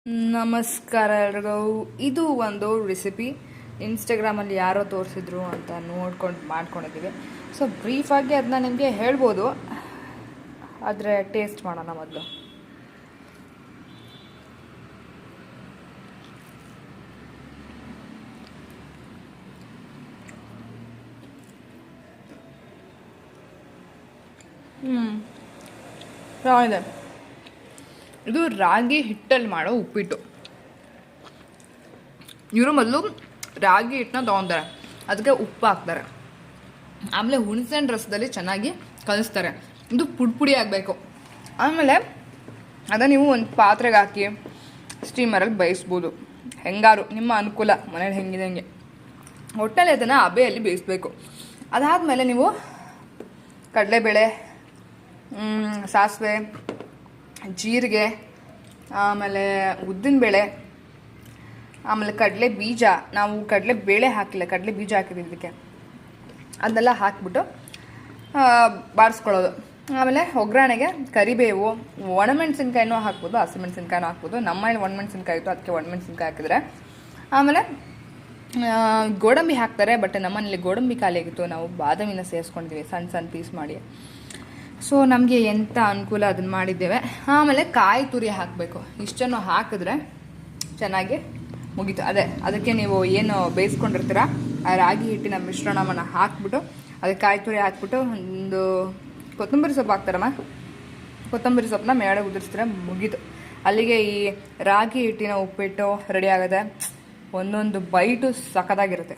ನಮಸ್ಕಾರ ಎಲ್ರಿಗೂ. ಇದು ಒಂದು ರೆಸಿಪಿ ಇನ್ಸ್ಟಾಗ್ರಾಮಲ್ಲಿ ಯಾರೋ ತೋರಿಸಿದ್ರು ಅಂತ ನೋಡ್ಕೊಂಡು ಮಾಡ್ಕೊಂಡಿದ್ದೀವಿ. ಸೊ ಬ್ರೀಫಾಗಿ ಅದನ್ನ ನಿಮಗೆ ಹೇಳ್ಬೋದು, ಆದರೆ ಟೇಸ್ಟ್ ಮಾಡೋಣ ಮೊದಲು. ಚೆನ್ನಾಗಿದೆ. ಇದು ರಾಗಿ ಹಿಟ್ಟಲ್ಲಿ ಮಾಡೋ ಉಪ್ಪಿಟ್ಟು. ಇವರು ಮೊದಲು ರಾಗಿ ಹಿಟ್ಟನ್ನ ತೊಗೊತಾರೆ, ಅದಕ್ಕೆ ಉಪ್ಪು ಹಾಕ್ತಾರೆ, ಆಮೇಲೆ ಹುಣಸೆಹಣ್ಣು ರಸದಲ್ಲಿ ಚೆನ್ನಾಗಿ ಕಲಿಸ್ತಾರೆ. ಇದು ಪುಡಿ ಆಗಬೇಕು. ಆಮೇಲೆ ಅದನ್ನು ನೀವು ಒಂದು ಪಾತ್ರೆಗೆ ಹಾಕಿ ಸ್ಟೀಮರಲ್ಲಿ ಬೇಯಿಸ್ಬೋದು, ಹೆಂಗಾರು ನಿಮ್ಮ ಅನುಕೂಲ, ಮನೇಲಿ ಹೆಂಗಿದೆ ಹಂಗೆ. ಒಟ್ಟಲ್ಲಿ ಅದನ್ನು ಹಬೆಯಲ್ಲಿ ಬೇಯಿಸ್ಬೇಕು. ಅದಾದಮೇಲೆ ನೀವು ಕಡಲೆಬೇಳೆ, ಸಾಸಿವೆ, ಜೀರಿಗೆ, ಆಮೇಲೆ ಉದ್ದಿನಬೇಳೆ, ಆಮೇಲೆ ಕಡಲೆ ಬೀಜ. ನಾವು ಕಡಲೆ ಬೇಳೆ ಹಾಕಿಲ್ಲ, ಕಡಲೆ ಬೀಜ ಹಾಕಿದ್ದೀವಿ ಇದಕ್ಕೆ. ಅದನ್ನೆಲ್ಲ ಹಾಕ್ಬಿಟ್ಟು ಬಾಡಿಸ್ಕೊಳ್ಳೋದು. ಆಮೇಲೆ ಒಗ್ಗರಣೆಗೆ ಕರಿಬೇವು, ಒಣಮೆಣಸಿನ್ಕಾಯಿನೂ ಹಾಕ್ಬೋದು, ಹಸಿಮೆಣಸಿನ್ಕಾಯಿನೂ ಹಾಕ್ಬೋದು. ನಮ್ಮಲ್ಲಿ ಒಣಮೆಣಸಿನ್ಕಾಯಿ ಇತ್ತು, ಅದಕ್ಕೆ ಒಣಮೆಣಸಿನ್ಕಾಯಿ ಹಾಕಿದ್ರೆ. ಆಮೇಲೆ ಗೋಡಂಬಿ ಹಾಕ್ತಾರೆ, ಬಟ್ ನಮ್ಮನೇಲಿ ಗೋಡಂಬಿ ಖಾಲಿ ಆಗಿತ್ತು, ನಾವು ಬಾದಾಮಿನ ಸೇರಿಸ್ಕೊಂಡಿದ್ದೀವಿ ಸಣ್ಣ ಸಣ್ಣ ಪೀಸ್ ಮಾಡಿ. ಸೊ ನಮಗೆ ಎಂಥ ಅನುಕೂಲ ಅದನ್ನು ಮಾಡಿದ್ದೇವೆ. ಆಮೇಲೆ ಕಾಯಿ ತುರಿ ಹಾಕಬೇಕು. ಇಷ್ಟನ್ನು ಹಾಕಿದ್ರೆ ಚೆನ್ನಾಗಿ ಮುಗೀತು. ಅದಕ್ಕೆ ನೀವು ಏನು ಬೇಯಿಸ್ಕೊಂಡಿರ್ತೀರ ಆ ರಾಗಿ ಹಿಟ್ಟಿನ ಮಿಶ್ರಣವನ್ನು ಹಾಕ್ಬಿಟ್ಟು ಅದಕ್ಕೆ ಕಾಯಿ ತುರಿ ಹಾಕ್ಬಿಟ್ಟು ಒಂದು ಕೊತ್ತಂಬರಿ ಸೊಪ್ಪು ಹಾಕ್ತಾರಮ್ಮ, ಕೊತ್ತಂಬರಿ ಸೊಪ್ಪನ್ನ ಮೇಳೆ ಉದುರಿಸಿದ್ರೆ ಮುಗೀತು. ಅಲ್ಲಿಗೆ ಈ ರಾಗಿ ಹಿಟ್ಟಿನ ಉಪ್ಪಿಟ್ಟು ರೆಡಿ ಆಗುತ್ತೆ. ಒಂದೊಂದು ಬೈಟು ಸಖತ್ತಾಗಿರುತ್ತೆ.